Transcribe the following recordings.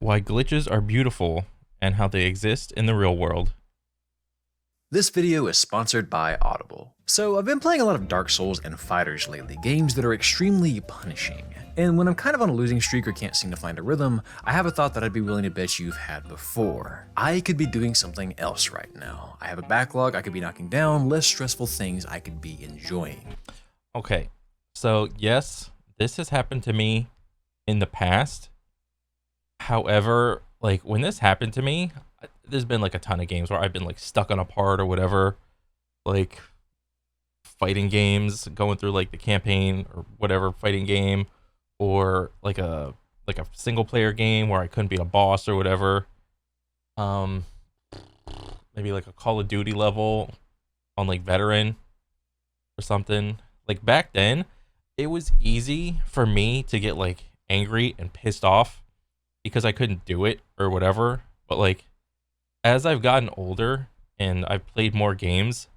Why glitches are beautiful and how they exist in the real world. This video is sponsored by Audible. So I've been playing a lot of Dark Souls and Fighters lately, games that are extremely punishing. And when I'm kind of on a losing streak or can't seem to find a rhythm, I have a thought that I'd be willing to bet you've had before. I could be doing something else right now. I have a backlog I could be knocking down, less stressful things I could be enjoying. Okay, so yes, this has happened to me in the past. However, like when this happened to me, there's been like a ton of games where I've been like stuck on a part or whatever, like fighting games, going through like the campaign or whatever fighting game, or like a single player game where I couldn't beat a boss or whatever. Um, Maybe like a Call of Duty level on like veteran or something. Like back then, it was easy for me to get like angry and pissed off because I couldn't do it or whatever. But like as I've gotten older and I've played more games,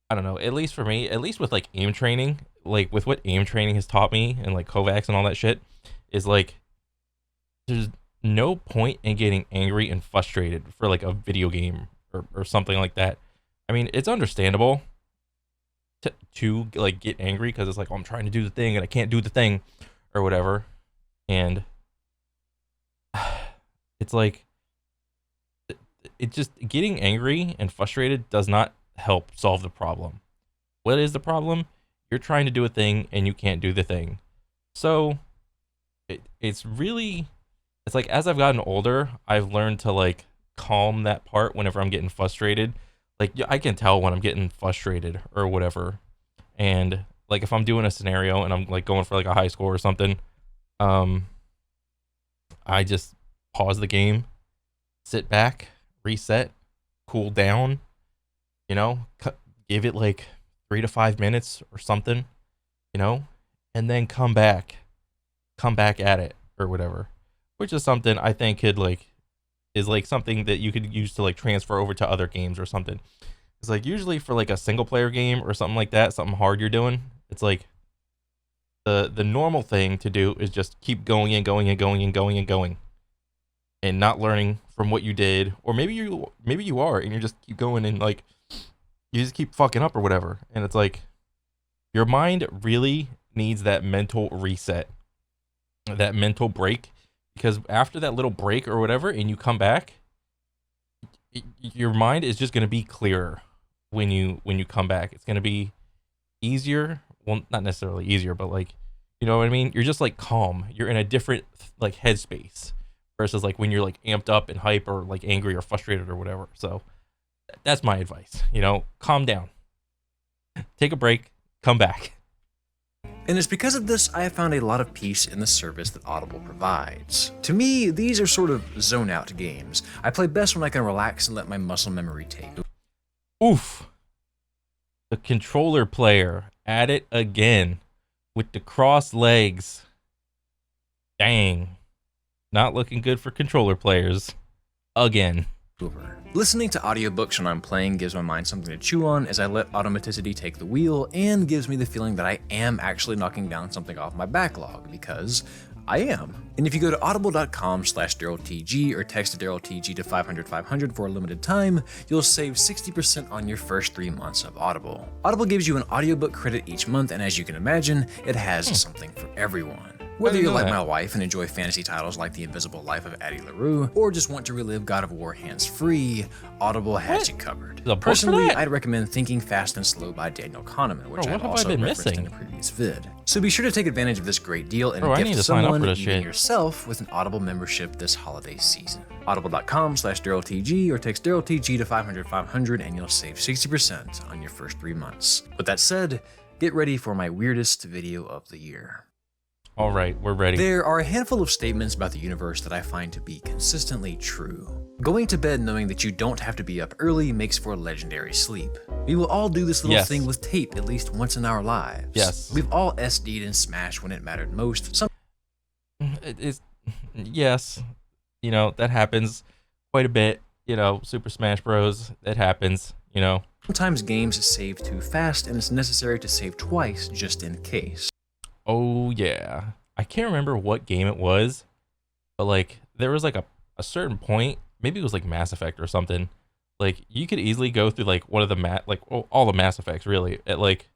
I don't know, at least for me, at least with like aim training, like with what aim training has taught me and like Kovacs and all that shit, is like there's no point in getting angry and frustrated for like a video game or something like that. I mean, it's understandable to like get angry because it's like, oh, I'm trying to do the thing and I can't do the thing or whatever. And it's like, it just getting angry and frustrated does not help solve the problem. What is the problem? You're trying to do a thing and you can't do the thing. So it's like as I've gotten older, I've learned to like calm that part whenever I'm getting frustrated. Like I can tell when I'm getting frustrated or whatever. And like if I'm doing a scenario and I'm like going for like a high score or something, I just pause the game, sit back, reset, cool down, you know, give it like 3 to 5 minutes or something, you know, and then come back at it or whatever, which is something I think is like something that you could use to like transfer over to other games or something. It's like usually for like a single player game or something like that, something hard you're doing, it's like the normal thing to do is just keep going and going and going and going and going and not learning from what you did. Or maybe you are and you just keep going and like you just keep fucking up or whatever. And it's like your mind really needs that mental reset, that mental break, because after that little break or whatever and you come back, your mind is just going to be clearer when you come back. It's going to be easier, well, not necessarily easier, but like, you know what I mean, you're just like calm, you're in a different like headspace versus like when you're like amped up and hype or like angry or frustrated or whatever. So that's my advice, you know, calm down, take a break, come back. And it's because of this I have found a lot of peace in the service that Audible provides. To me, these are sort of zone out games. I play best when I can relax and let my muscle memory take. Oof. The controller player at it again with the crossed legs. Dang. Not looking good for controller players. Again. Listening to audiobooks when I'm playing gives my mind something to chew on as I let automaticity take the wheel, and gives me the feeling that I am actually knocking down something off my backlog, because I am. And if you go to audible.com/DarylTG or text DarylTG to 500 for a limited time, you'll save 60% on your first 3 months of Audible. Audible gives you an audiobook credit each month, and as you can imagine, it has something for everyone. Whether you're like my wife and enjoy fantasy titles like The Invisible Life of Addie LaRue, or just want to relive God of War hands-free, Audible has you covered. Personally, I'd recommend Thinking Fast and Slow by Daniel Kahneman, which I've also referenced in a previous vid. So be sure to take advantage of this great deal and gift someone, even yourself, with an Audible membership this holiday season. Audible.com/DarylTG or text DarylTG to 500 and you'll save 60% on your first 3 months. With that said, get ready for my weirdest video of the year. All right, we're ready. There are a handful of statements about the universe that I find to be consistently true. Going to bed knowing that you don't have to be up early makes for legendary sleep. We will all do this little thing with tape at least once in our lives. Yes. We've all SD'd and smashed when it mattered most. Yes. You know, that happens quite a bit. You know, Super Smash Bros. That happens, you know. Sometimes games save too fast and it's necessary to save twice just in case. Oh yeah, I can't remember what game it was, But like there was like a certain point, maybe it was like Mass Effect or something. Like you could easily go through like one of the all the Mass Effects really at like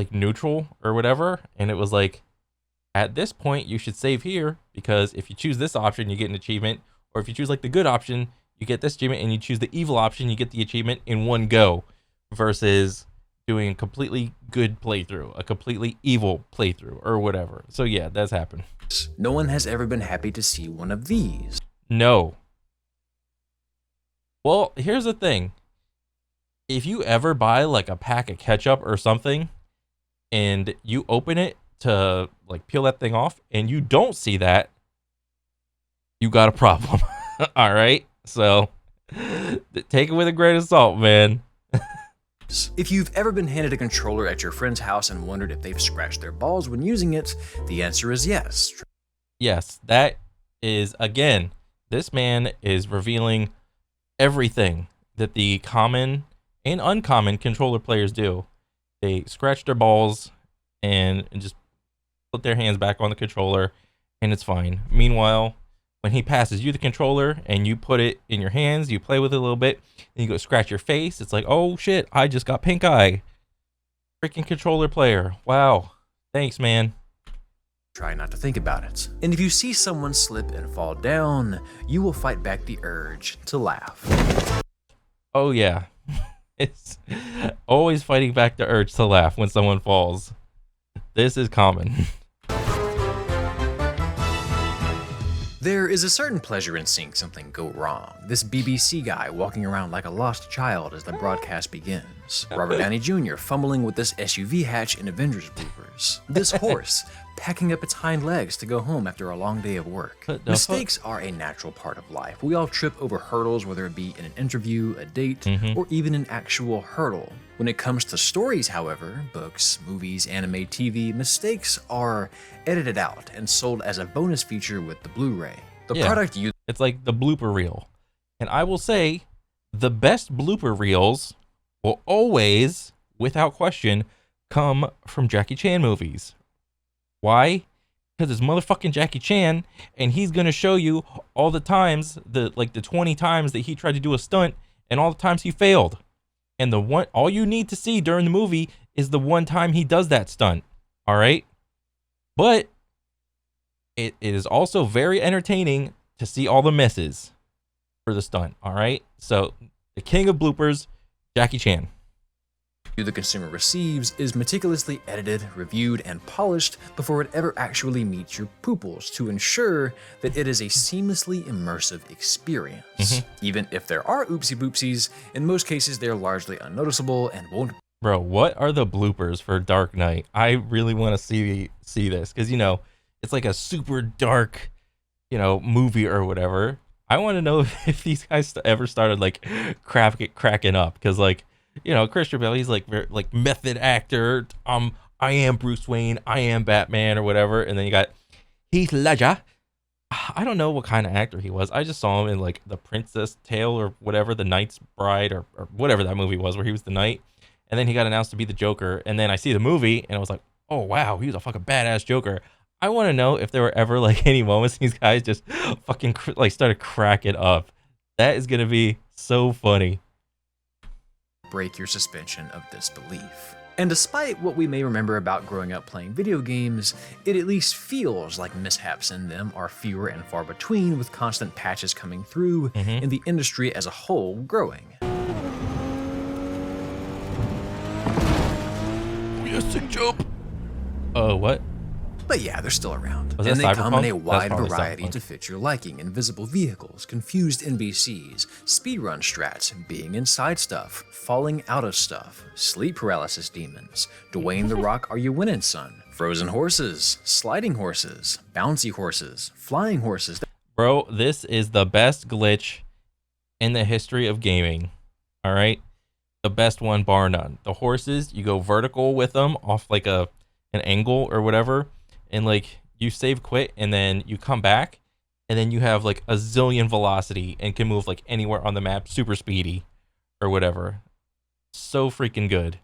neutral or whatever, and it was like at this point you should save here because if you choose this option you get an achievement, or if you choose like the good option you get this achievement, and you choose the evil option you get the achievement in one go, versus doing a completely good playthrough, a completely evil playthrough, or whatever. So yeah, that's happened. No one has ever been happy to see one of these. No. Well, here's the thing. If you ever buy like a pack of ketchup or something and you open it to like peel that thing off and you don't see that, you got a problem. All right? So take it with a grain of salt, man. If you've ever been handed a controller at your friend's house and wondered if they've scratched their balls when using it, the answer is yes. Yes, that is, again, this man is revealing everything that the common and uncommon controller players do. They scratch their balls and just put their hands back on the controller, and it's fine. Meanwhile, when he passes you the controller and you put it in your hands, you play with it a little bit, and you go scratch your face, it's like, oh shit, I just got pink eye. Freaking controller player. Wow. Thanks, man. Try not to think about it. And if you see someone slip and fall down, you will fight back the urge to laugh. Oh yeah. It's always fighting back the urge to laugh when someone falls. This is common. There is a certain pleasure in seeing something go wrong. This BBC guy walking around like a lost child as the broadcast begins. Robert Downey Jr. fumbling with this SUV hatch in Avengers bloopers. This horse packing up its hind legs to go home after a long day of work. Mistakes are a natural part of life. We all trip over hurdles, whether it be in an interview, a date, or even an actual hurdle. When it comes to stories, however, books, movies, anime, TV, mistakes are edited out and sold as a bonus feature with the Blu-ray. It's like the blooper reel. And I will say, the best blooper reels will always, without question, come from Jackie Chan movies. Why? Because it's motherfucking Jackie Chan, and he's gonna show you all the times, the 20 times that he tried to do a stunt, and all the times he failed. And all you need to see during the movie is the one time he does that stunt. All right? But it is also very entertaining to see all the misses for the stunt. All right? So the king of bloopers, Jackie Chan. The consumer receives is meticulously edited, reviewed, and polished before it ever actually meets your pupils to ensure that it is a seamlessly immersive experience. Even if there are oopsie boopsies, in most cases they're largely unnoticeable and won't. Bro, what are the bloopers for Dark Knight? I really want to see this because, it's like a super dark, movie or whatever. I want to know if these guys ever started like cracking up because Christian Bale, he's like method actor. I am Bruce Wayne, I am Batman or whatever. And then you got Heath Ledger. I don't know what kind of actor he was. I just saw him in like The Princess Tale or whatever, The Knight's Bride or whatever that movie was where he was the knight. And then he got announced to be the Joker. And then I see the movie and I was like, oh wow, he was a fucking badass Joker. I want to know if there were ever like any moments these guys just fucking started cracking up. That is gonna be so funny. Break your suspension of disbelief. And despite what we may remember about growing up playing video games, it at least feels like mishaps in them are fewer and far between, with constant patches coming through and the industry as a whole growing. Yes, jump. Oh, what? But yeah, they're still around. Was And that they come in a Cyberpunk? wide That's probably variety Cyberpunk. to fit your liking. Invisible vehicles, confused NPCs, speedrun strats, being inside stuff, falling out of stuff, sleep paralysis demons, Dwayne The Rock Are You Winning Son, frozen horses, sliding horses, bouncy horses, flying horses. Bro, this is the best glitch in the history of gaming. All right? The best one, bar none. The horses, you go vertical with them off like an angle or whatever, and like you save quit and then you come back and then you have like a zillion velocity and can move like anywhere on the map, super speedy or whatever. So freaking good.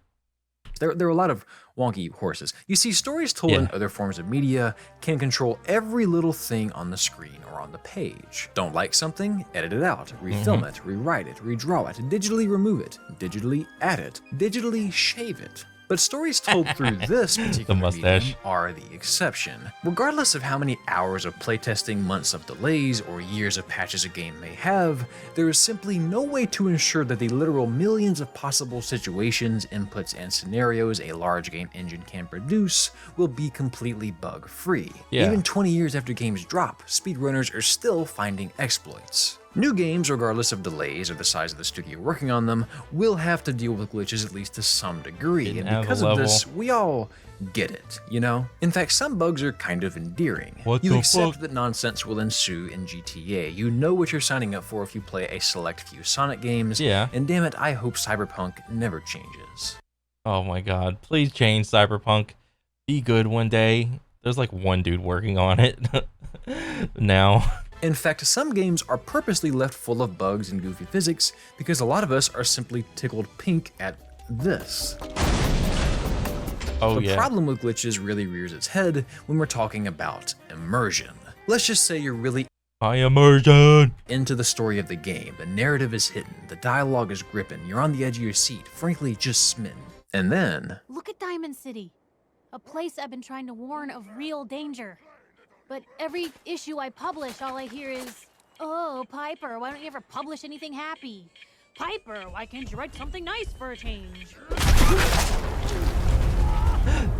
There are a lot of wonky horses. You see, stories told in other forms of media can control every little thing on the screen or on the page. Don't like something? Edit it out, refilm it, rewrite it, redraw it, digitally remove it, digitally add it, digitally shave it. But stories told through this particular medium are the exception. Regardless of how many hours of playtesting, months of delays, or years of patches a game may have, there is simply no way to ensure that the literal millions of possible situations, inputs, and scenarios a large game engine can produce will be completely bug-free. Even 20 years after games drop, speedrunners are still finding exploits. New games, regardless of delays or the size of the studio working on them, will have to deal with glitches at least to some degree, and because of this, we all get it, you know? In fact, some bugs are kind of endearing. You accept that nonsense will ensue in GTA. You know what you're signing up for if you play a select few Sonic games, and damn it, I hope Cyberpunk never changes. Oh my god, please change Cyberpunk. Be good one day. There's like one dude working on it now. In fact, some games are purposely left full of bugs and goofy physics because a lot of us are simply tickled pink at this. The problem with glitches really rears its head when we're talking about immersion. Let's just say you're really into the story of the game, the narrative is hidden, the dialogue is gripping, you're on the edge of your seat, frankly just smitten. And then... Look at Diamond City, a place I've been trying to warn of real danger. But every issue I publish, all I hear is, "Oh, Piper, why don't you ever publish anything happy? Piper, why can't you write something nice for a change?"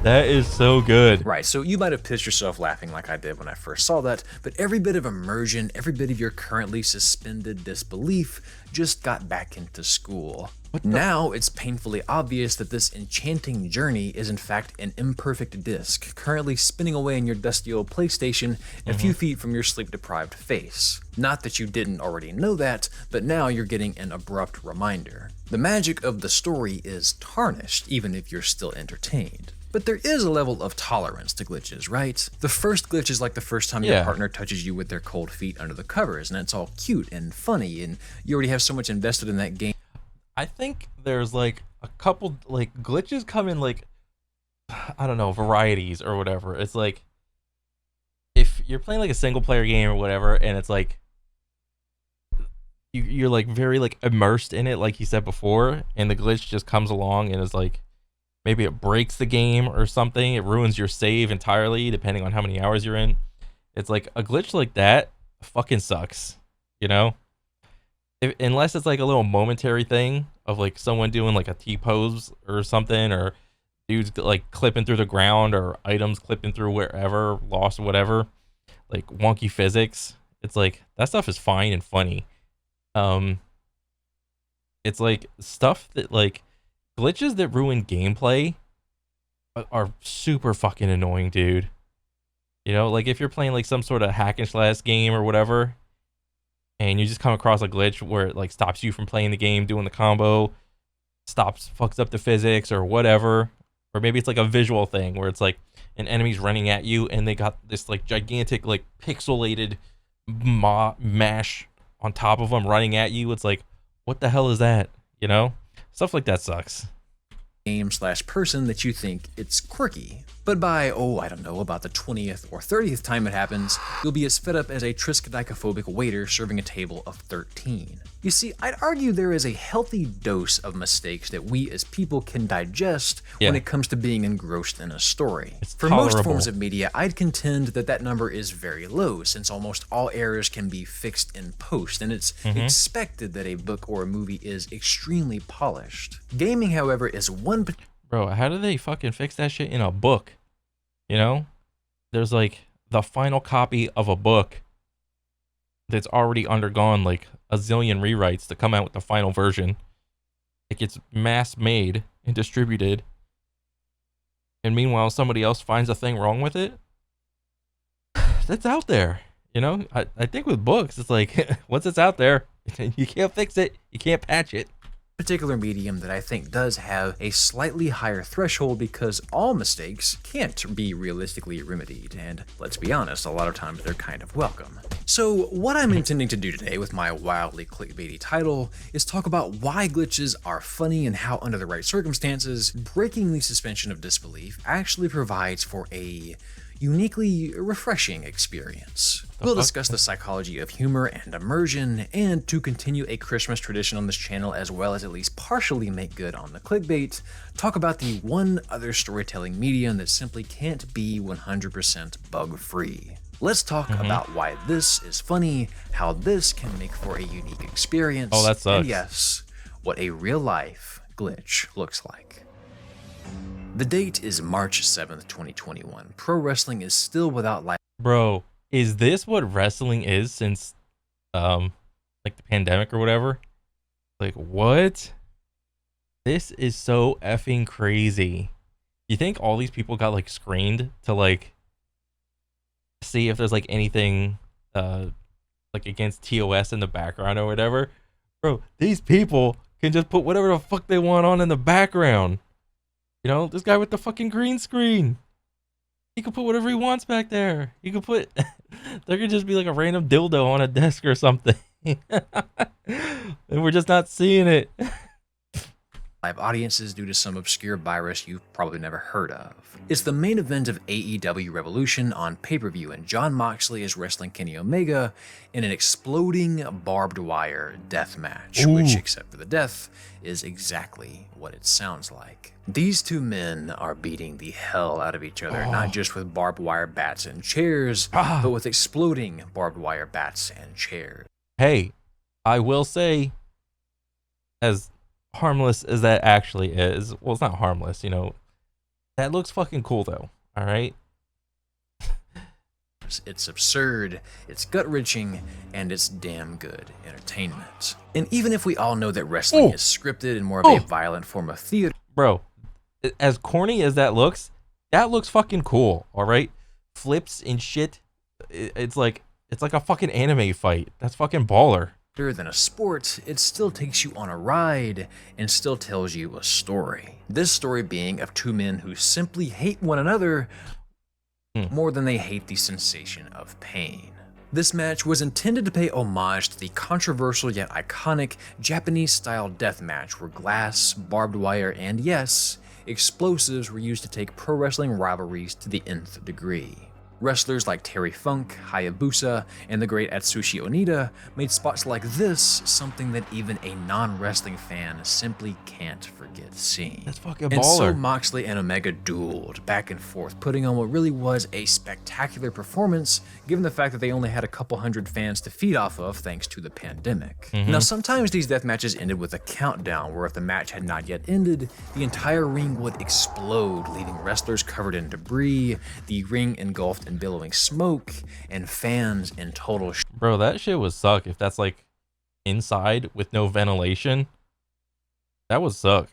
That is so good. Right, so you might have pissed yourself laughing like I did when I first saw that, but every bit of immersion, every bit of your currently suspended disbelief just got back into school. Now it's painfully obvious that this enchanting journey is in fact an imperfect disc, currently spinning away in your dusty old PlayStation a few feet from your sleep-deprived face. Not that you didn't already know that, but now you're getting an abrupt reminder. The magic of the story is tarnished, even if you're still entertained. But there is a level of tolerance to glitches, right? The first glitch is like the first time your partner touches you with their cold feet under the covers, and it's all cute and funny, and you already have so much invested in that game. I think there's like a couple like glitches come in like, I don't know, varieties or whatever. It's like if you're playing like a single player game or whatever, and it's like you're like very like immersed in it, like you said before, and the glitch just comes along and is like maybe it breaks the game or something. It ruins your save entirely, depending on how many hours you're in. It's like a glitch like that fucking sucks, you know? Unless it's like a little momentary thing of like someone doing like a T-pose or something, or dudes like clipping through the ground, or items clipping through wherever, lost whatever, like wonky physics. It's like that stuff is fine and funny. It's like stuff that like glitches that ruin gameplay are super fucking annoying, dude. You know, like if you're playing like some sort of hack and slash game or whatever, and you just come across a glitch where it like stops you from playing the game, doing the combo, fucks up the physics or whatever. Or maybe it's like a visual thing where it's like an enemy's running at you and they got this like gigantic like pixelated mash on top of them running at you. It's like, what the hell is that? You know? Stuff like that sucks. Game/person that you think it's quirky. But by, I don't know, about the 20th or 30th time it happens, you'll be as fed up as a triskaidekaphobic waiter serving a table of 13. You see, I'd argue there is a healthy dose of mistakes that we as people can digest when it comes to being engrossed in a story. For most forms of media, I'd contend that that number is very low, since almost all errors can be fixed in post, and it's expected that a book or a movie is extremely polished. Gaming, however, is one... Bro, how do they fucking fix that shit in a book? You know? There's like the final copy of a book that's already undergone like a zillion rewrites to come out with the final version. It gets mass made and distributed. And meanwhile, somebody else finds a thing wrong with it. That's out there. You know? I think with books, it's like, once it's out there, you can't fix it. You can't patch it. Particular medium that I think does have a slightly higher threshold because all mistakes can't be realistically remedied, and let's be honest, a lot of times they're kind of welcome. So what I'm intending to do today with my wildly clickbaity title is talk about why glitches are funny and how under the right circumstances, breaking the suspension of disbelief actually provides for a uniquely refreshing experience. We'll discuss the psychology of humor and immersion, and to continue a Christmas tradition on this channel as well as at least partially make good on the clickbait, talk about the one other storytelling medium that simply can't be 100% bug-free. Let's talk about why this is funny, how this can make for a unique experience, Oh, that sucks. and yes, what a real-life glitch looks like. The date is March 7th, 2021. Pro wrestling is still without live. Bro, is this what wrestling is since like the pandemic or whatever? Like, what? This is so effing crazy. You think all these people got like screened to like see if there's like anything like against TOS in the background or whatever? Bro, these people can just put whatever the fuck they want on in the background. You know, this guy with the fucking green screen, he could put whatever he wants back there. He could put there could just be like a random dildo on a desk or something. And we're just not seeing it. Live audiences due to some obscure virus you've probably never heard of. It's the main event of AEW Revolution on pay-per-view, and Jon Moxley is wrestling Kenny Omega in an exploding barbed wire death match, which, except for the death, is exactly what it sounds like. These two men are beating the hell out of each other, not just with barbed wire bats and chairs, but with exploding barbed wire bats and chairs. Hey, I will say, as harmless as that actually is, well, it's not harmless, you know, that looks fucking cool though. All right. It's absurd, it's gut-wrenching, and it's damn good entertainment. And even if we all know that wrestling is scripted and more of a violent form of theater, bro, as corny as that looks fucking cool. All right, flips and shit. It's like a fucking anime fight. That's fucking baller. than a sport, it still takes you on a ride and still tells you a story. This story being of two men who simply hate one another more than they hate the sensation of pain. This match was intended to pay homage to the controversial yet iconic Japanese-style death match where glass, barbed wire, and yes, explosives were used to take pro wrestling rivalries to the nth degree. Wrestlers like Terry Funk, Hayabusa, and the great Atsushi Onita made spots like this something that even a non-wrestling fan simply can't forget seeing. That's fucking baller. And so Moxley and Omega dueled back and forth, putting on what really was a spectacular performance, given the fact that they only had a couple hundred fans to feed off of thanks to the pandemic. Now, sometimes these death matches ended with a countdown, where if the match had not yet ended, the entire ring would explode, leaving wrestlers covered in debris, the ring engulfed in billowing smoke, and fans in total Bro, that shit would suck if that's like inside with no ventilation. That would suck.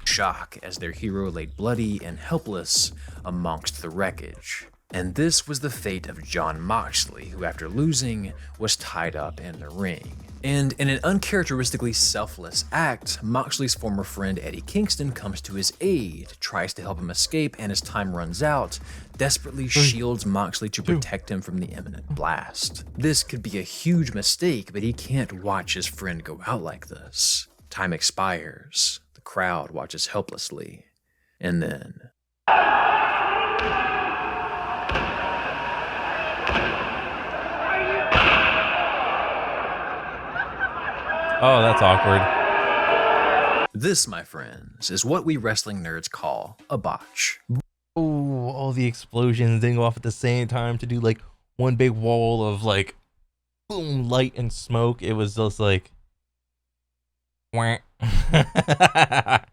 shock as their hero lay bloody and helpless amongst the wreckage. And this was the fate of Jon Moxley, who after losing was tied up in the ring. And in an uncharacteristically selfless act, Moxley's former friend Eddie Kingston comes to his aid, tries to help him escape, and as time runs out, desperately shields Moxley to protect him from the imminent blast. This could be a huge mistake, but he can't watch his friend go out like this. Time expires, the crowd watches helplessly, and then... Oh, that's awkward. This, my friends, is what we wrestling nerds call a botch. Oh, all the explosions didn't go off at the same time to do like one big wall of like boom, light and smoke. It was just like wah.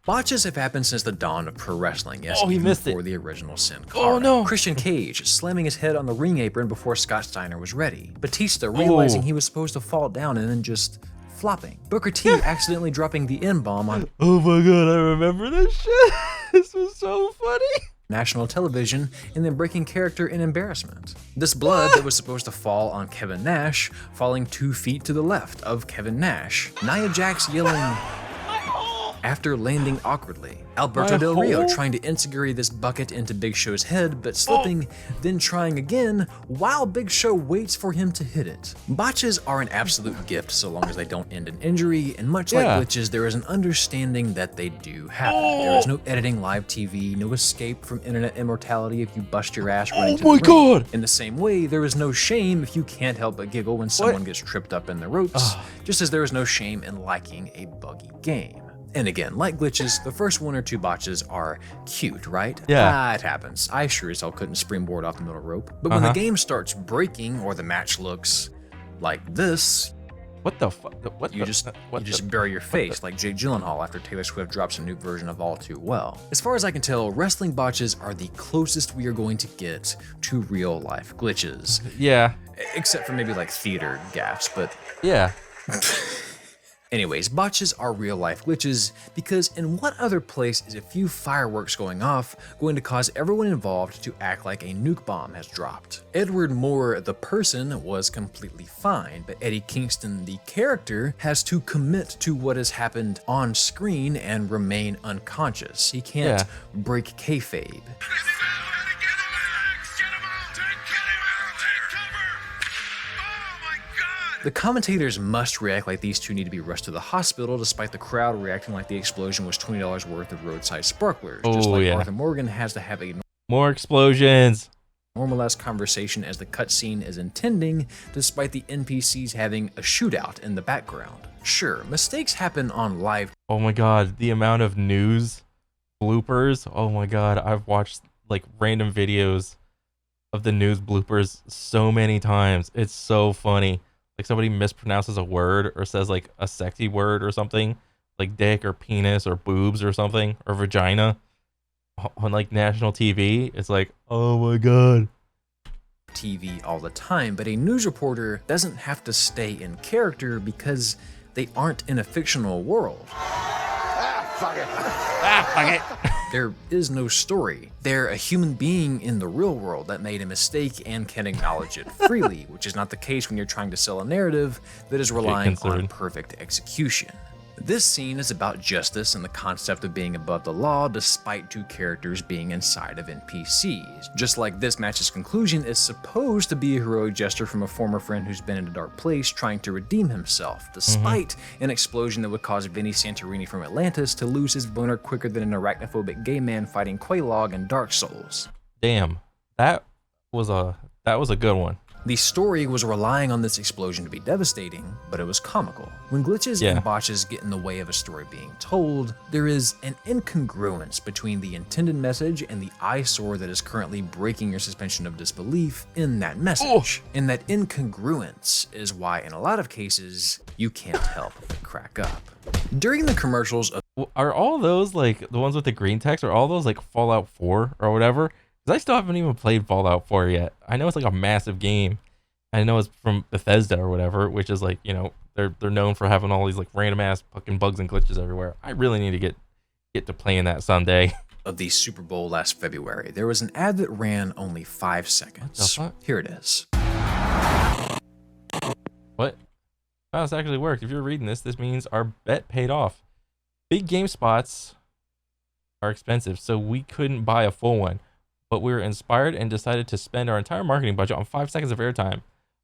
Botches have happened since the dawn of pro wrestling, yes, he even missed before it. the original Sin Cara. Oh, no. Christian Cage slamming his head on the ring apron before Scott Steiner was ready. Batista realizing he was supposed to fall down and then just flopping. Booker T accidentally dropping the N-bomb on Oh my god, I remember this shit. This was so funny. national television and then breaking character in embarrassment. This blood that was supposed to fall on Kevin Nash falling 2 feet to the left of Kevin Nash. Nia Jax yelling after landing awkwardly. Alberto Del Rio hole? trying to integrate this bucket into Big Show's head, but slipping, then trying again while Big Show waits for him to hit it. Botches are an absolute gift so long as they don't end in injury, and much like glitches, there is an understanding that they do happen. There is no editing live TV, no escape from internet immortality if you bust your ass running to the ring. God! In the same way, there is no shame if you can't help but giggle when someone gets tripped up in the ropes, just as there is no shame in liking a buggy game. And again, like glitches, the first 1 or 2 botches are cute, right? Yeah. It happens. I sure as hell couldn't springboard off the middle rope. But when the game starts breaking or the match looks like this, What the fuck? you just bury your face like Jake Gyllenhaal after Taylor Swift drops a new version of All Too Well. As far as I can tell, wrestling botches are the closest we are going to get to real life glitches. Yeah. Except for maybe like theater gaffes, but Yeah. anyways, botches are real life glitches because in what other place is a few fireworks going off going to cause everyone involved to act like a nuke bomb has dropped? Edward Moore, the person, was completely fine, but Eddie Kingston, the character, has to commit to what has happened on screen and remain unconscious. He can't break kayfabe. The commentators must react like these two need to be rushed to the hospital, despite the crowd reacting like the explosion was $20 worth of roadside sparklers. Just like Arthur Morgan has to have a more explosions. Normalized conversation as the cutscene is intending, despite the NPCs having a shootout in the background. Sure, mistakes happen on live. Oh my god, the amount of news bloopers. Oh my god, I've watched like random videos of the news bloopers so many times. It's so funny. Like somebody mispronounces a word or says like a sexy word or something, like dick or penis or boobs or something, or vagina on like national TV. It's like, oh my god. TV all the time, but a news reporter doesn't have to stay in character because they aren't in a fictional world. Fuck it. There is no story. They're a human being in the real world that made a mistake and can acknowledge it freely, which is not the case when you're trying to sell a narrative that is relying on perfect execution. This scene is about justice and the concept of being above the law despite two characters being inside of NPCs. Just like this match's conclusion is supposed to be a heroic gesture from a former friend who's been in a dark place trying to redeem himself, despite an explosion that would cause Vinny Santorini from Atlantis to lose his boner quicker than an arachnophobic gay man fighting Quelaag in Dark Souls. Damn, that was a good one. The story was relying on this explosion to be devastating, but it was comical. When glitches and botches get in the way of a story being told, there is an incongruence between the intended message and the eyesore that is currently breaking your suspension of disbelief in that message. And that incongruence is why, in a lot of cases, you can't help but crack up. During the commercials of Are all those like the ones with the green text? Are all those like Fallout 4 or whatever? Because I still haven't even played Fallout 4 yet. I know it's like a massive game. I know it's from Bethesda or whatever, which is like, you know, they're known for having all these like random ass fucking bugs and glitches everywhere. I really need to get to playing that someday. Of the Super Bowl last February, there was an ad that ran only 5 seconds. What the fuck? Here it is. What? Oh, this actually worked. If you're reading this, this means our bet paid off. Big game spots are expensive, so we couldn't buy a full one. But we were inspired and decided to spend our entire marketing budget on 5 seconds of airtime.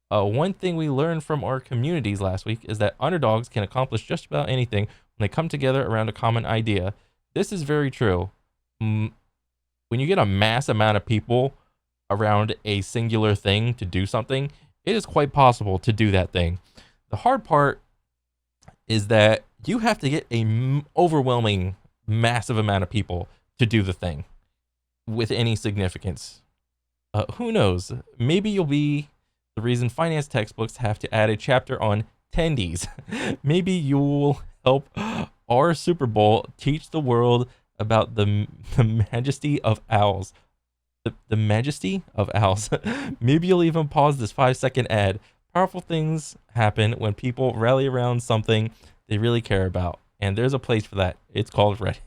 One thing we learned from our communities last week is that underdogs can accomplish just about anything when they come together around a common idea. This is very true. When you get a mass amount of people around a singular thing to do something, it is quite possible to do that thing. The hard part is that you have to get a overwhelming, massive amount of people to do the thing with any significance. Who knows? Maybe you'll be the reason finance textbooks have to add a chapter on tendies. Maybe you'll help our Super Bowl teach the world about the majesty of owls. The majesty of owls. Maybe you'll even pause this 5-second ad. Powerful things happen when people rally around something they really care about. And there's a place for that. It's called Reddit.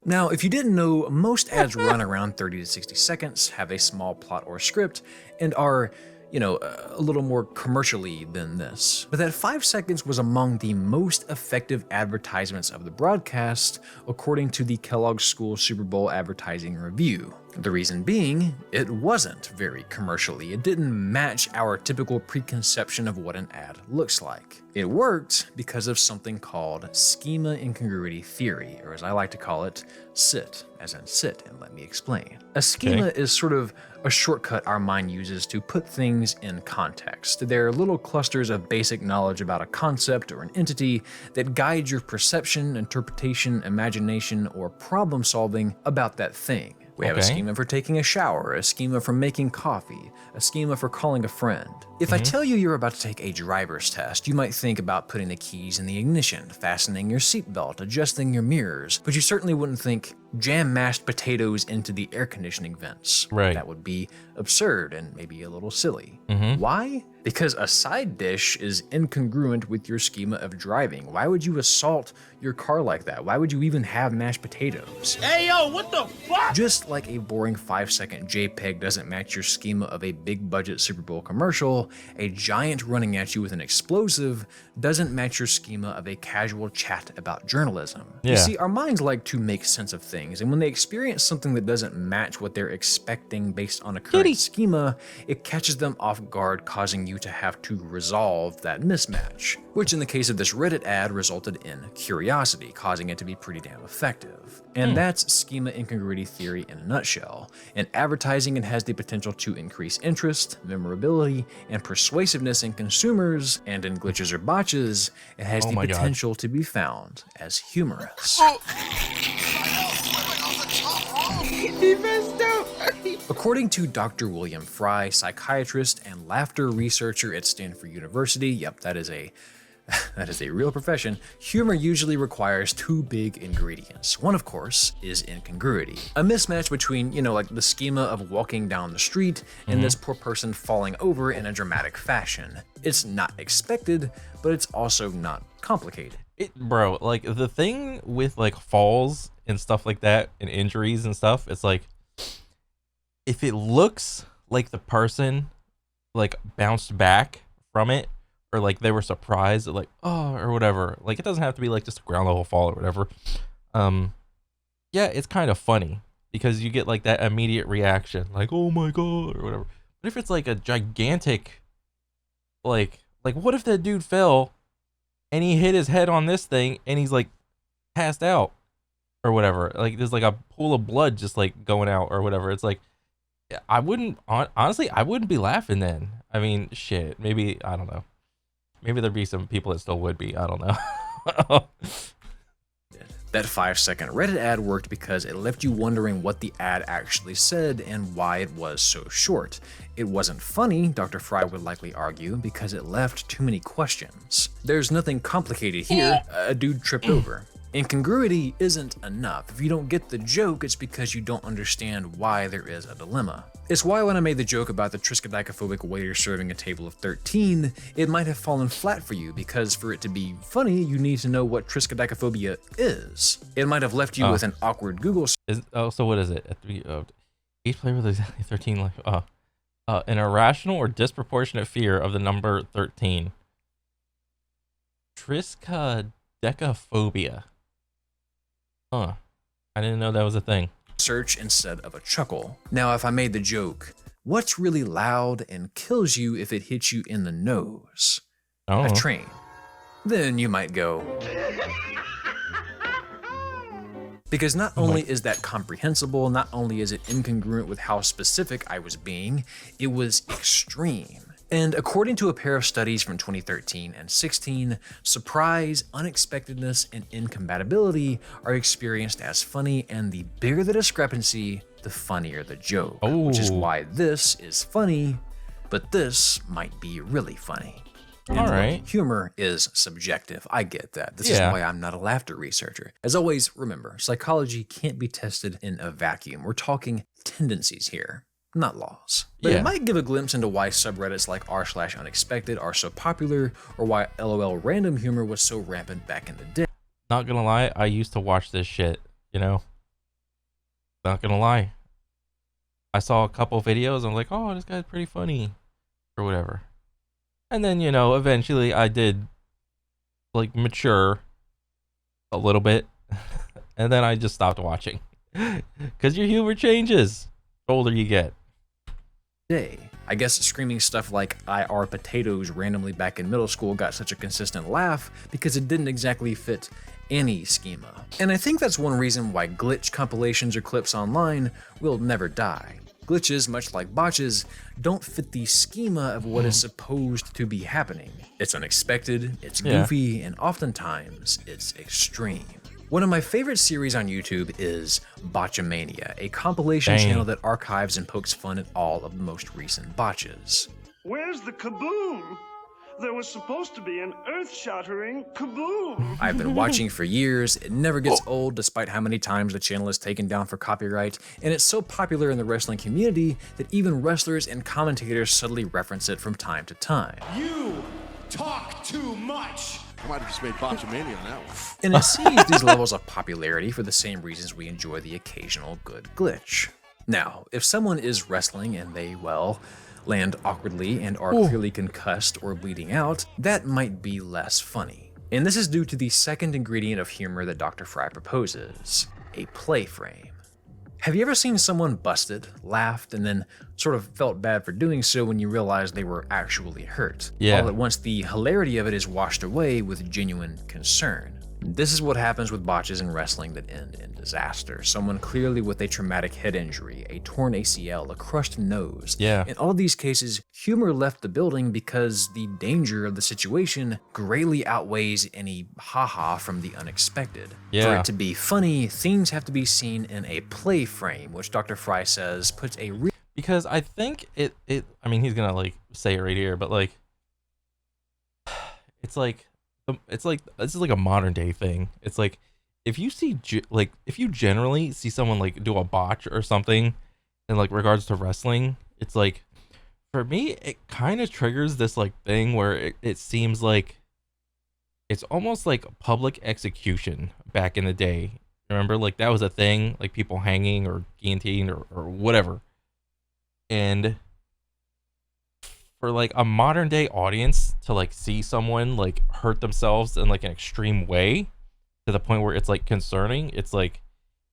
Now, if you didn't know, most ads run around 30 to 60 seconds, have a small plot or script, and are a little more commercially than this. But that 5 seconds was among the most effective advertisements of the broadcast, according to the Kellogg's School Super Bowl Advertising Review. The reason being, it wasn't very commercially. It didn't match our typical preconception of what an ad looks like. It worked because of something called schema incongruity theory, or as I like to call it, SIT, as in sit and let me explain. A schema is sort of a shortcut our mind uses to put things in context. They're little clusters of basic knowledge about a concept or an entity that guide your perception, interpretation, imagination, or problem solving about that thing. We have a schema for taking a shower, a schema for making coffee, a schema for calling a friend. If I tell you you're about to take a driver's test, you might think about putting the keys in the ignition, fastening your seatbelt, adjusting your mirrors, but you certainly wouldn't think jam mashed potatoes into the air conditioning vents. Right. That would be absurd and maybe a little silly. Why? Because a side dish is incongruent with your schema of driving. Why would you assault your car like that? Why would you even have mashed potatoes? Hey yo, what the fuck? Just like a boring 5-second JPEG doesn't match your schema of a big budget Super Bowl commercial, a giant running at you with an explosive doesn't match your schema of a casual chat about journalism. You see, our minds like to make sense of things, and when they experience something that doesn't match what they're expecting based on a current schema, it catches them off guard, causing you to have to resolve that mismatch, which in the case of this Reddit ad resulted in curiosity, causing it to be pretty damn effective. And that's schema incongruity theory in a nutshell. In advertising, it has the potential to increase interest, memorability, and persuasiveness in consumers, and in glitches or botches, it has the potential to be found as humorous. According to Dr. William Fry, psychiatrist and laughter researcher at Stanford University, yep, that is a real profession, humor usually requires 2 big ingredients. One, of course, is incongruity. A mismatch between, like the schema of walking down the street and this poor person falling over in a dramatic fashion. It's not expected, but it's also not complicated. Bro, like the thing with like falls and stuff like that and injuries and stuff, it's like if it looks like the person like bounced back from it, or like they were surprised, or like, oh, or whatever. Like it doesn't have to be like just a ground level fall or whatever. Yeah, it's kind of funny because you get like that immediate reaction, like, oh my god, or whatever. But if it's like a gigantic, like what if that dude fell and he hit his head on this thing and he's like passed out or whatever? Like there's like a pool of blood just like going out or whatever. It's like, I wouldn't, honestly, I wouldn't be laughing then. I mean, shit, maybe, I don't know. Maybe there'd be some people that still would be. I don't know. That 5-second Reddit ad worked because it left you wondering what the ad actually said and why it was so short. It wasn't funny, Dr. Fry would likely argue, because it left too many questions. There's nothing complicated here. A dude tripped over. Incongruity isn't enough. If you don't get the joke, it's because you don't understand why there is a dilemma. It's why when I made the joke about the triskaidekaphobic waiter serving a table of 13, it might have fallen flat for you, because for it to be funny, you need to know what triskaidekaphobia is. It might have left you with an awkward Google search. So what is it? Each player with exactly 13 life. An irrational or disproportionate fear of the number 13. Triskaidekaphobia. I didn't know that was a thing. Search instead of a chuckle. Now, if I made the joke, what's really loud and kills you if it hits you in the nose? A train. Then you might go. Because not only is that comprehensible, not only is it incongruent with how specific I was being, it was extreme. And according to a pair of studies from 2013 and 16, surprise, unexpectedness, and incompatibility are experienced as funny, and the bigger the discrepancy, the funnier the joke. Which is why this is funny, but this might be really funny. All right. Humor is subjective. I get that. This is why I'm not a laughter researcher. As always, remember, psychology can't be tested in a vacuum. We're talking tendencies here, not laws. But it might give a glimpse into why subreddits like r/unexpected are so popular, or why LOL random humor was so rampant back in the day. Not gonna lie, I used to watch this shit, Not gonna lie. I saw a couple videos, I'm like, oh, this guy's pretty funny. or whatever. And then, eventually I did like mature a little bit. And then I just stopped watching. Cuz your humor changes the older you get. I guess screaming stuff like IR potatoes randomly back in middle school got such a consistent laugh because it didn't exactly fit any schema. And I think that's one reason why glitch compilations or clips online will never die. Glitches, much like botches, don't fit the schema of what is supposed to be happening. It's unexpected, it's goofy, and oftentimes it's extreme. One of my favorite series on YouTube is Botchamania, a compilation channel that archives and pokes fun at all of the most recent botches. Where's the kaboom? There was supposed to be an earth-shattering kaboom. I've been watching for years, it never gets old despite how many times the channel is taken down for copyright, and it's so popular in the wrestling community that even wrestlers and commentators subtly reference it from time to time. You talk too much. I might have just made Botchamania on that one. And it sees these levels of popularity for the same reasons we enjoy the occasional good glitch. Now, if someone is wrestling and they, land awkwardly and are clearly concussed or bleeding out, that might be less funny. And this is due to the second ingredient of humor that Dr. Fry proposes, a play frame. Have you ever seen someone busted, laughed, and then sort of felt bad for doing so when you realized they were actually hurt? Yeah. All at once, the hilarity of it is washed away with genuine concern. This is what happens with botches in wrestling that end in disaster. Someone clearly with a traumatic head injury, a torn ACL, a crushed nose. Yeah. In all of these cases, humor left the building because the danger of the situation greatly outweighs any haha from the unexpected. Yeah. For it to be funny, things have to be seen in a play frame, which Dr. Fry says puts a because I think I mean, he's gonna like say it right here, but like this is like a modern day thing. It's like if you see if you generally see someone like do a botch or something in like regards to wrestling, it's like for me it kind of triggers this like thing where it seems like it's almost like public execution back in the day. Remember, like that was a thing, like people hanging or guillotined or whatever. And for like a modern day audience to like see someone like hurt themselves in like an extreme way to the point where it's like concerning, it's like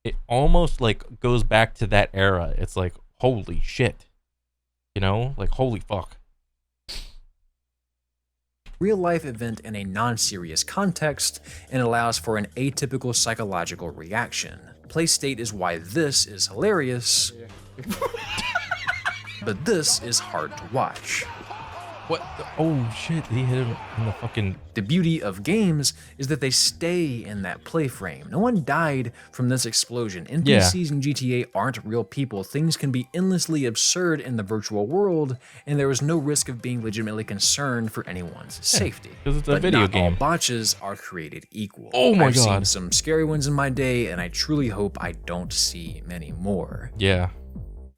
it almost like goes back to that era. It's like holy shit, like holy fuck. Real life event in a non-serious context and allows for an atypical psychological reaction. Play state is why this is hilarious, but this is hard to watch. What? Oh shit! He hit him in the fucking. The beauty of games is that they stay in that play frame. No one died from this explosion. NPCs in GTA aren't real people. Things can be endlessly absurd in the virtual world, and there is no risk of being legitimately concerned for anyone's safety. Because it's a but video not game. All botches are created equal. Oh my I've seen God. some scary ones in my day, and I truly hope I don't see many more. Yeah.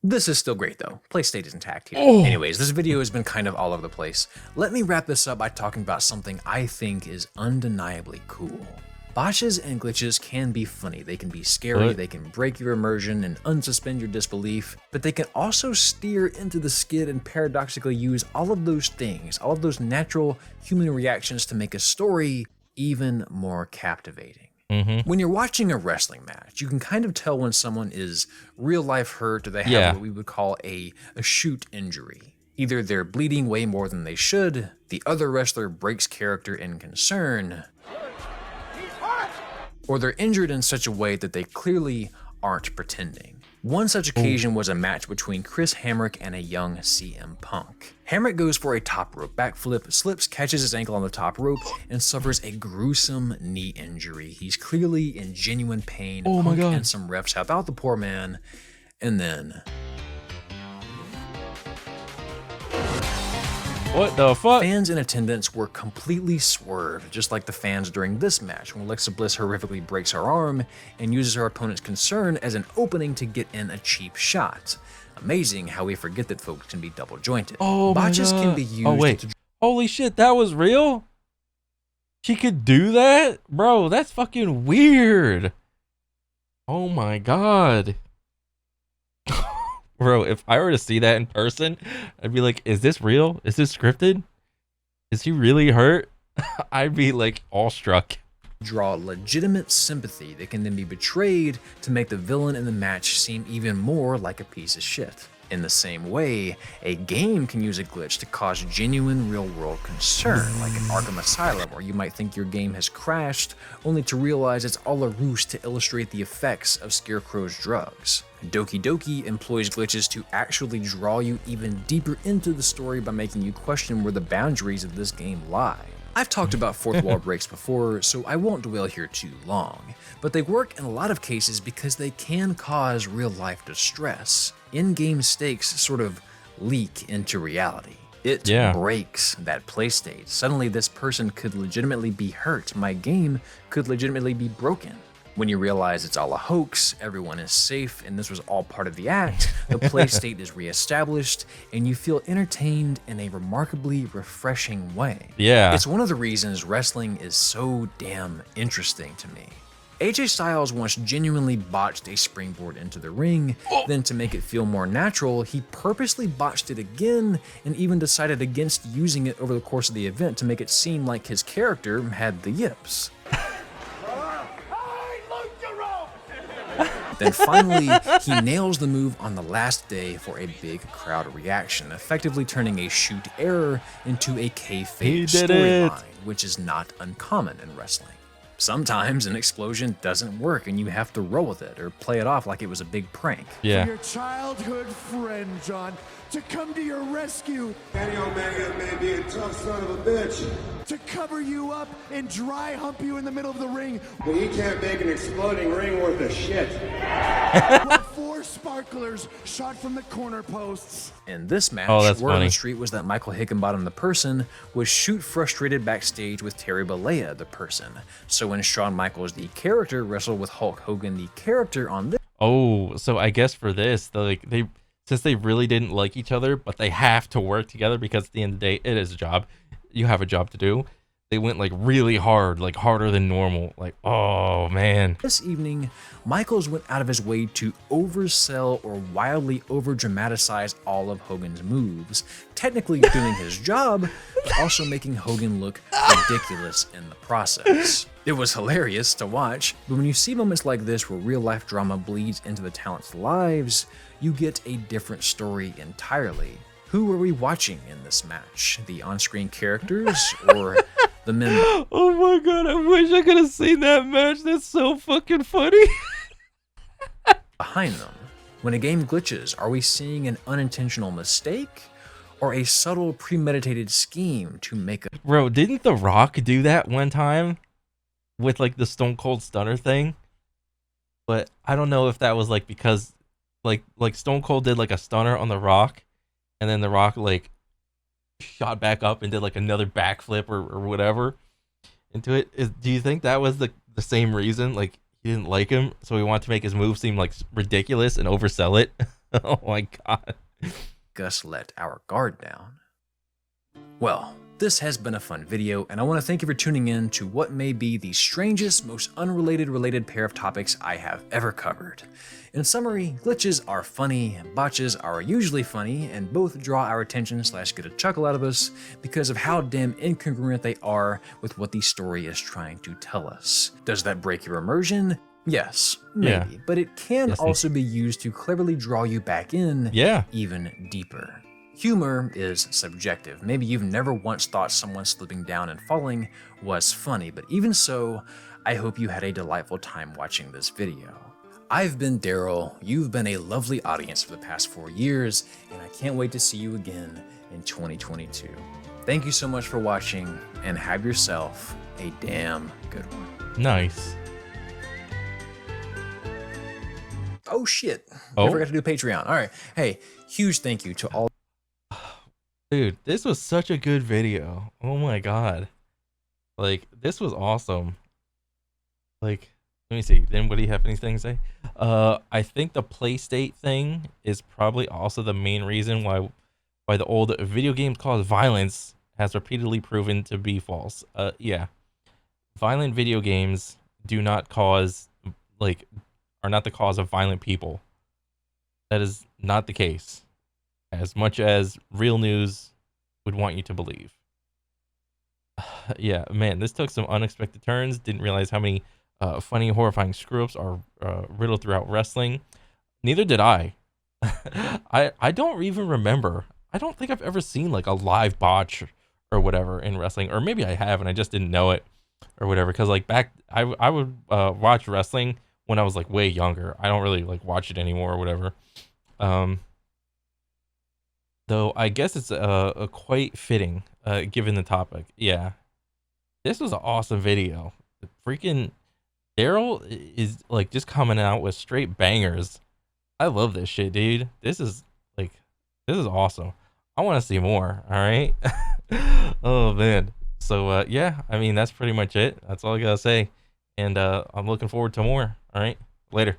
This is still great though. Play state is intact here. Oh. Anyways, this video has been kind of all over the place. Let me wrap this up by talking about something I think is undeniably cool. Botches and glitches can be funny. They can be scary, What? they can break your immersion and unsuspend your disbelief, but they can also steer into the skid and paradoxically use all of those things, all of those natural human reactions to make a story even more captivating. When you're watching a wrestling match, you can kind of tell when someone is real life hurt or they have what we would call a shoot injury. Either they're bleeding way more than they should, the other wrestler breaks character in concern, or they're injured in such a way that they clearly aren't pretending. One such occasion was a match between Chris Hamrick and a young CM Punk. Hamrick goes for a top rope backflip, slips, catches his ankle on the top rope, and suffers a gruesome knee injury. He's clearly in genuine pain. Oh my Punk God. and some refs help out the poor man, and then What the fuck? fans in attendance were completely swerved, just like the fans during this match when Alexa Bliss horrifically breaks her arm and uses her opponent's concern as an opening to get in a cheap shot. Amazing how we forget that folks can be double jointed. Oh my Botches can God. be used Oh wait. to Holy shit, that was real? She could do that? Bro, that's fucking weird. Oh my God. Bro, if I were to see that in person, I'd be like, is this real? Is this scripted? Is he really hurt? I'd be like awestruck. Draw legitimate sympathy that can then be betrayed to make the villain in the match seem even more like a piece of shit. In the same way, a game can use a glitch to cause genuine real-world concern, like in Arkham Asylum, where you might think your game has crashed, only to realize it's all a ruse to illustrate the effects of Scarecrow's drugs. Doki Doki employs glitches to actually draw you even deeper into the story by making you question where the boundaries of this game lie. I've talked about fourth wall breaks before, so I won't dwell here too long, but they work in a lot of cases because they can cause real-life distress. In-game stakes sort of leak into reality. It breaks that play state. Suddenly this person could legitimately be hurt. My game could legitimately be broken. When you realize it's all a hoax, everyone is safe, and this was all part of the act, the play state is reestablished, and you feel entertained in a remarkably refreshing way. Yeah. It's one of the reasons wrestling is so damn interesting to me. AJ Styles once genuinely botched a springboard into the ring, then to make it feel more natural, he purposely botched it again and even decided against using it over the course of the event to make it seem like his character had the yips. Then finally, he nails the move on the last day for a big crowd reaction, effectively turning a shoot error into a kayfabe storyline, which is not uncommon in wrestling. Sometimes an explosion doesn't work and you have to roll with it or play it off like it was a big prank. For your childhood friend, John, to come to your rescue. Kenny Omega may be a tough son of a bitch. To cover you up and dry hump you in the middle of the ring. But he can't make an exploding ring worth of shit. With 4 sparklers shot from the corner posts. In this match, that's word on funny. the street was that Michael Hickenbottom, the person, was shoot frustrated backstage with Terry Bollea, the person. So when Shawn Michaels, the character, wrestled with Hulk Hogan, the character, on this, Oh, so I guess for this, since they really didn't like each other, but they have to work together because at the end of the day, it is a job. You have a job to do. They went like really hard, like harder than normal. Like, oh man. this evening, Michaels went out of his way to oversell or wildly overdramatize all of Hogan's moves, technically doing his job, but also making Hogan look ridiculous in the process. It was hilarious to watch, but when you see moments like this where real-life drama bleeds into the talent's lives, you get a different story entirely. Who were we watching in this match? The on-screen characters or the men Oh my god, I wish I could have seen that match. That's so fucking funny. behind them? When a game glitches, are we seeing an unintentional mistake or a subtle premeditated scheme to make a Bro, didn't The Rock do that one time with like the Stone Cold Stunner thing? But I don't know if that was like because like Stone Cold did like a stunner on The Rock, and then The Rock like shot back up and did like another backflip or whatever into it. Do you think that was the same reason? Like he didn't like him, so he wanted to make his move seem like ridiculous and oversell it? Oh my god. us let our guard down? Well, this has been a fun video, and I want to thank you for tuning in to what may be the strangest, most unrelated pair of topics I have ever covered. In summary, glitches are funny, botches are usually funny, and both draw our attention / get a chuckle out of us because of how damn incongruent they are with what the story is trying to tell us. Does that break your immersion? Yes, maybe, but it can also be used to cleverly draw you back in even deeper. Humor is subjective. Maybe you've never once thought someone slipping down and falling was funny, but even so, I hope you had a delightful time watching this video. I've been Daryl, you've been a lovely audience for the past 4 years, and I can't wait to see you again in 2022. Thank you so much for watching, and have yourself a damn good one. Nice. Oh shit, I forgot to do Patreon. All right, hey, huge thank you to all. Dude, this was such a good video. Oh my god. Like, this was awesome. Like, let me see. Then what do you have anything to say? I think the play state thing is probably also the main reason why the old video games cause violence has repeatedly proven to be false. Yeah. Violent video games do not cause, like, are not the cause of violent people. that is not the case, as much as real news would want you to believe. Yeah, man, this took some unexpected turns. Didn't realize how many funny, horrifying screw-ups are riddled throughout wrestling. Neither did I. I don't even remember. I don't think I've ever seen like a live botch or whatever in wrestling, or maybe I have and I just didn't know it or whatever. Because like back, I would watch wrestling when I was like way younger. I don't really like watch it anymore or whatever. Though I guess it's a quite fitting given the topic. Yeah, this was an awesome video. Freaking Daryl is like just coming out with straight bangers. I love this shit, dude. This is awesome. I want to see more. All right. Oh man. So yeah, I mean that's pretty much it. That's all I gotta say. And I'm looking forward to more. All right. Later.